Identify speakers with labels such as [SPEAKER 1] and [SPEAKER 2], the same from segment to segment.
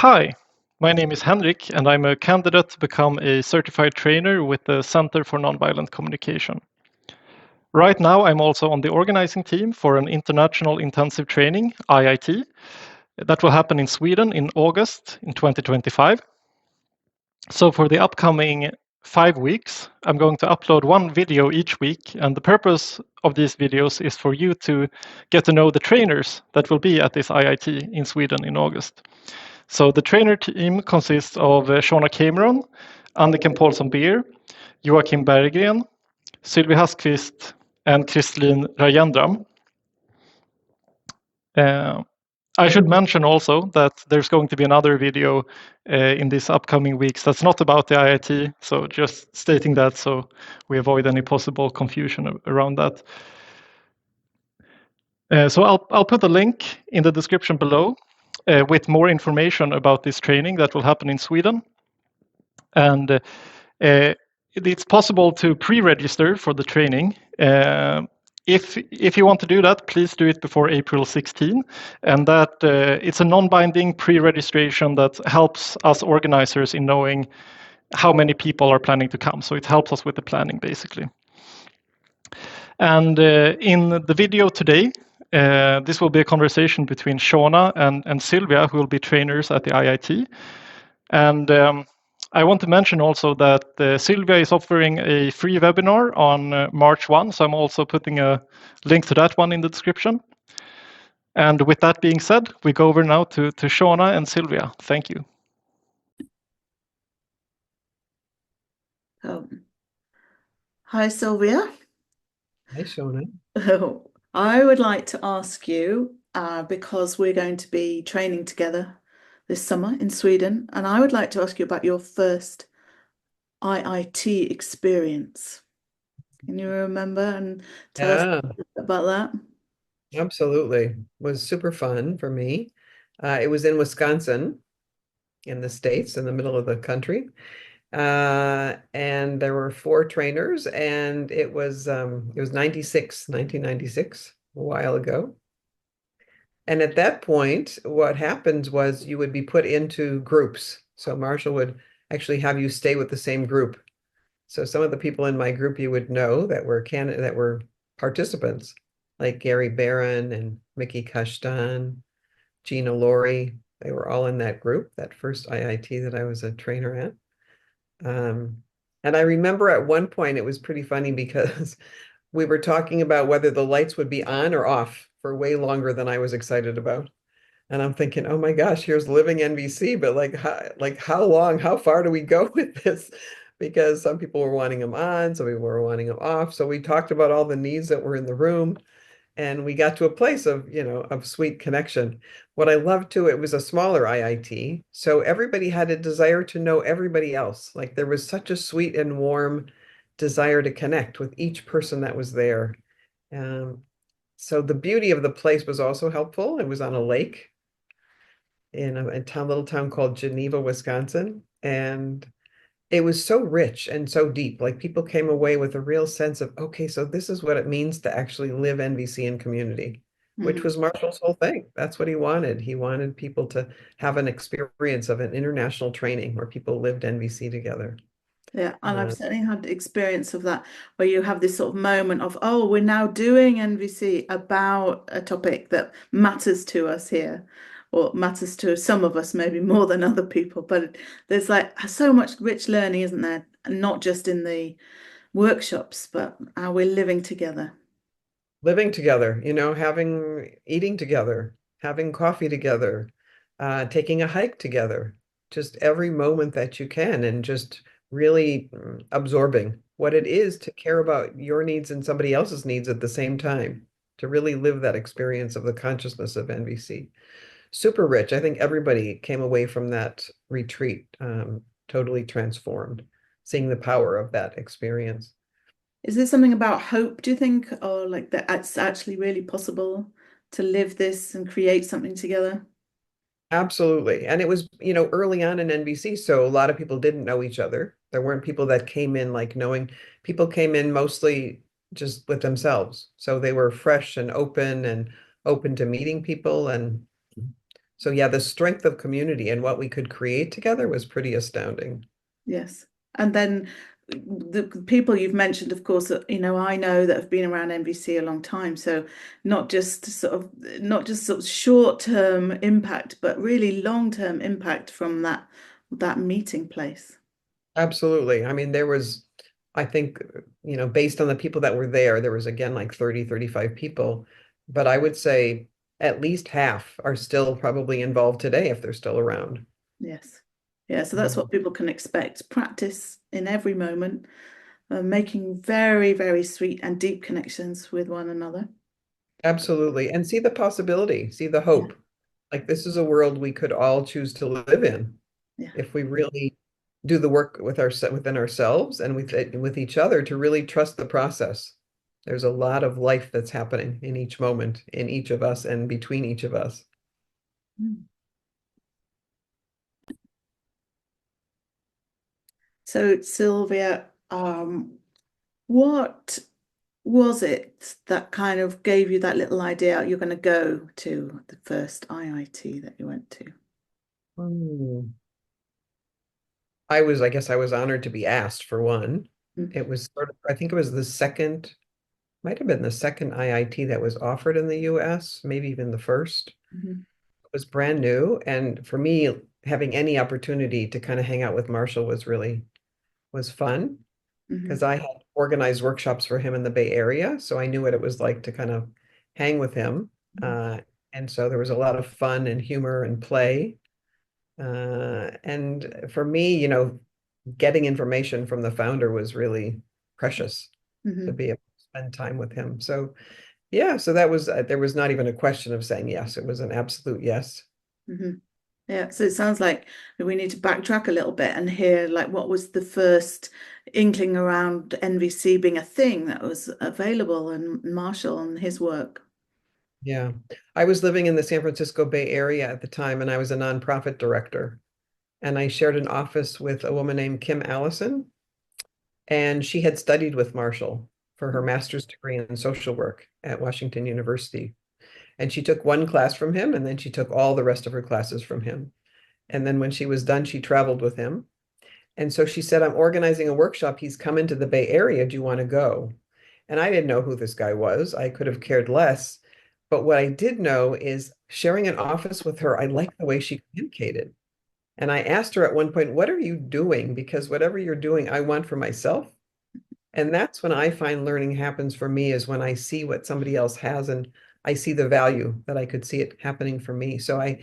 [SPEAKER 1] Hi, my name is Henrik, and I'm a candidate to become a certified trainer with the Center for Nonviolent Communication. Right now, I'm also on the organizing team for an international intensive training, IIT, that will happen in Sweden in August in 2025. So for the upcoming 5 weeks, I'm going to upload one video each week, and the purpose of these videos is for you to get to know the trainers that will be at this IIT in Sweden in August. So the trainer team consists of Shona Cameron, Anniken Paulsson Beer, Joakim Berggren, Sylvia Haskvitz, and Kristlin Rajendram. I should mention also that there's going to be another video in these upcoming weeks that's not about the IIT, so just stating that so we avoid any possible confusion around that. So I'll put a link in the description below with more information about this training that will happen in Sweden. And it's possible to pre-register for the training. If you want to do that, please do it before April 16. And that it's a non-binding pre-registration that helps us organizers in knowing how many people are planning to come. So it helps us with the planning, basically. And in the video today, this will be a conversation between Shona and Sylvia, who will be trainers at the IIT. And I want to mention also that Sylvia is offering a free webinar on March 1, so I'm also putting a link to that one in the description. And with that being said, we go over now to Shona and Sylvia. Thank you.
[SPEAKER 2] Hi, Sylvia.
[SPEAKER 3] Hi, Shona.
[SPEAKER 2] I would like to ask you, because we're going to be training together this summer in Sweden, and I would like to ask you about your first IIT experience. Can you remember and tell us about that?
[SPEAKER 3] Absolutely. It was super fun for me. It was in Wisconsin, in the States, in the middle of the country. And there were 4 trainers, and it was 1996, a while ago. And at that point, what happened was you would be put into groups. So Marshall would actually have you stay with the same group. So some of the people in my group you would know that were participants, like Gary Barron and Mickey Kashtan, Gina Laurie. They were all in that group, that first IIT that I was a trainer at. And I remember at one point it was pretty funny because we were talking about whether the lights would be on or off for way longer than I was excited about. And I'm thinking, oh my gosh, here's living NVC, but how long, how far do we go with this? Because some people were wanting them on, some people were wanting them off. So we talked about all the needs that were in the room, and we got to a place of, of sweet connection. What I loved too, it was a smaller IIT, so everybody had a desire to know everybody else. Like there was such a sweet and warm desire to connect with each person that was there. So the beauty of the place was also helpful. It was on a lake in a little town called Geneva, Wisconsin. And it was so rich and so deep. Like people came away with a real sense of, okay, so this is what it means to actually live NVC in community, which was Marshall's whole thing. That's what he wanted. He wanted people to have an experience of an international training where people lived NVC together.
[SPEAKER 2] Yeah, and I've certainly had experience of that, where you have this sort of moment of, oh, we're now doing NVC about a topic that matters to us here, or matters to some of us maybe more than other people. But there's like so much rich learning, isn't there? Not just in the workshops, but how we're living together.
[SPEAKER 3] Living together, eating together, having coffee together, taking a hike together, just every moment that you can, and just really absorbing what it is to care about your needs and somebody else's needs at the same time, to really live that experience of the consciousness of NVC. Super rich. I think everybody came away from that retreat totally transformed, seeing the power of that experience.
[SPEAKER 2] Is there something about hope, do you think, or like that it's actually really possible to live this and create something together?
[SPEAKER 3] Absolutely. And it was, early on in NBC, so a lot of people didn't know each other. There weren't people that came in like knowing. People came in mostly just with themselves. So they were fresh and open to meeting people. And So yeah, the strength of community and what we could create together was pretty astounding.
[SPEAKER 2] Yes. And then the people you've mentioned, of course, I know that have been around NVC a long time. So not just sort of short-term impact, but really long-term impact from that meeting place.
[SPEAKER 3] Absolutely. I mean, I think, based on the people that were there was again like 30, 35 people. But I would say at least half are still probably involved today if they're still around.
[SPEAKER 2] Yes. Yeah, so that's what people can expect. Practice in every moment, making very, very sweet and deep connections with one another.
[SPEAKER 3] Absolutely. And see the possibility, see the
[SPEAKER 2] Yeah,
[SPEAKER 3] hope. Like this is a world we could all choose to live in
[SPEAKER 2] yeah.
[SPEAKER 3] if we really do the work within ourselves and with each other to really trust the process. There's a lot of life that's happening in each moment, in each of us and between each of us.
[SPEAKER 2] Mm. So, Sylvia, what was it that kind of gave you that little idea you're going to go to the first IIT that you went to?
[SPEAKER 3] Hmm. I guess I was honored to be asked for one.
[SPEAKER 2] Mm.
[SPEAKER 3] It was I think it was might have been the second IIT that was offered in the US, maybe even the first.
[SPEAKER 2] Mhm.
[SPEAKER 3] It was brand new. And for me, having any opportunity to kind of hang out with Marshall was fun because
[SPEAKER 2] Mhm.
[SPEAKER 3] I had organized workshops for him in the Bay Area. So I knew what it was like to kind of hang with him.
[SPEAKER 2] Mhm.
[SPEAKER 3] Uh, and so there was a lot of fun and humor and play. And for me, getting information from the founder was really precious to
[SPEAKER 2] Mhm.
[SPEAKER 3] be able to spend time with him. So yeah, so that was there was not even a question of saying yes. It was an absolute yes.
[SPEAKER 2] Mhm. Yeah, so it sounds like we need to backtrack a little bit and hear like what was the first inkling around NVC being a thing that was available and Marshall and his work.
[SPEAKER 3] Yeah. I was living in the San Francisco Bay Area at the time, and I was a nonprofit director. And I shared an office with a woman named Kim Allison, and she had studied with Marshall for her master's degree in social work at Washington University. And she took one class from him, and then she took all the rest of her classes from him. And then when she was done, she traveled with him. And so she said, I'm organizing a workshop. He's come into the Bay Area. Do you want to go? And I didn't know who this guy was. I could have cared less. But what I did know is sharing an office with her, I liked the way she communicated. And I asked her at one point, what are you doing? Because whatever you're doing, I want for myself. And that's when I find learning happens for me is when I see what somebody else has and I see the value that I could see it happening for me. So I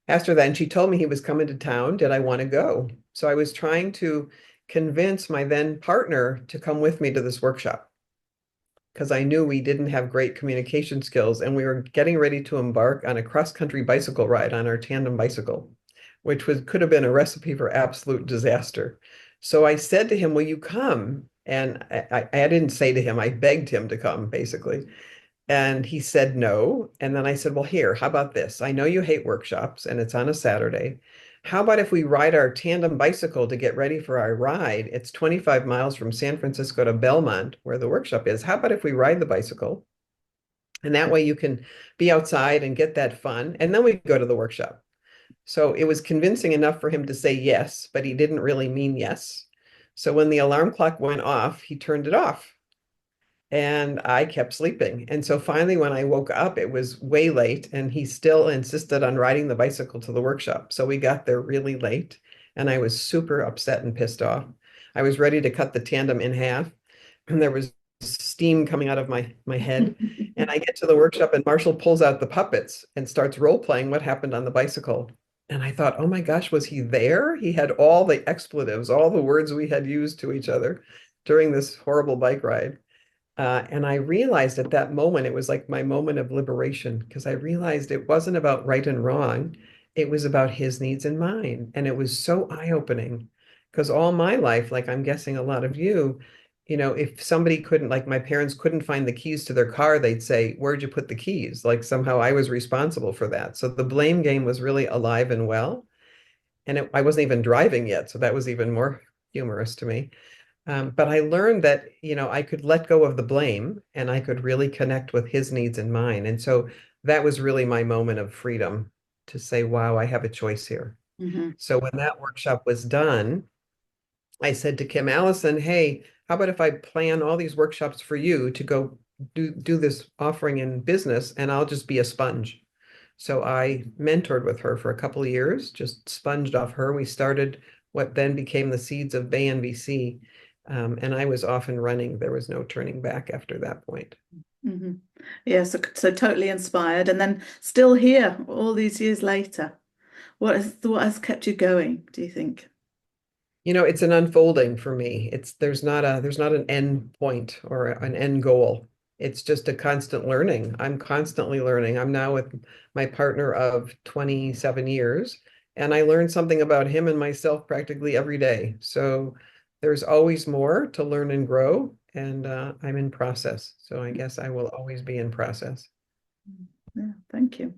[SPEAKER 3] asked her that, and she told me he was coming to town. Did I want to go? So I was trying to convince my then partner to come with me to this workshop because I knew we didn't have great communication skills, and we were getting ready to embark on a cross-country bicycle ride on our tandem bicycle, which could have been a recipe for absolute disaster. So I said to him, will you come? And I didn't say to him, I begged him to come, basically. And he said no. And then I said, well, here, how about this? I know you hate workshops and it's on a Saturday. How about if we ride our tandem bicycle to get ready for our ride? It's 25 miles from San Francisco to Belmont, where the workshop is. How about if we ride the bicycle? And that way you can be outside and get that fun. And then we go to the workshop. So it was convincing enough for him to say yes, but he didn't really mean yes. So when the alarm clock went off, he turned it off and I kept sleeping. And so finally, when I woke up, it was way late, and he still insisted on riding the bicycle to the workshop. So we got there really late, and I was super upset and pissed off. I was ready to cut the tandem in half, and there was steam coming out of my head. And I get to the workshop, and Marshall pulls out the puppets and starts role playing what happened on the bicycle. And I thought, oh my gosh, was he there? He had all the expletives, all the words we had used to each other during this horrible bike ride. And I realized at that moment, it was like my moment of liberation because I realized it wasn't about right and wrong. It was about his needs and mine. And it was so eye-opening because all my life, like I'm guessing a lot of you, if somebody couldn't, like my parents couldn't find the keys to their car, they'd say, where'd you put the keys? Like somehow I was responsible for that. So the blame game was really alive and well. And I wasn't even driving yet. So that was even more humorous to me. But I learned that, I could let go of the blame and I could really connect with his needs and mine. And so that was really my moment of freedom. to say, wow, I have a choice here.
[SPEAKER 2] Mm-hmm.
[SPEAKER 3] So when that workshop was done, I said to Kim Allison, hey, how about if I plan all these workshops for you to go do this offering in business, and I'll just be a sponge. So I mentored with her for a couple of years, just sponged off her. We started what then became the seeds of Bay NVC. And I was off and running. There was no turning back after that point.
[SPEAKER 2] Mm-hmm. Yeah, so totally inspired, and then still here all these years later. What has kept you going, do you think?
[SPEAKER 3] You know, it's an unfolding for me. There's not an end point or an end goal. It's just a constant learning. I'm constantly learning. I'm now with my partner of 27 years, and I learn something about him and myself practically every day. So there's always more to learn and grow, and I'm in process. So I guess I will always be in process.
[SPEAKER 2] Yeah, thank you.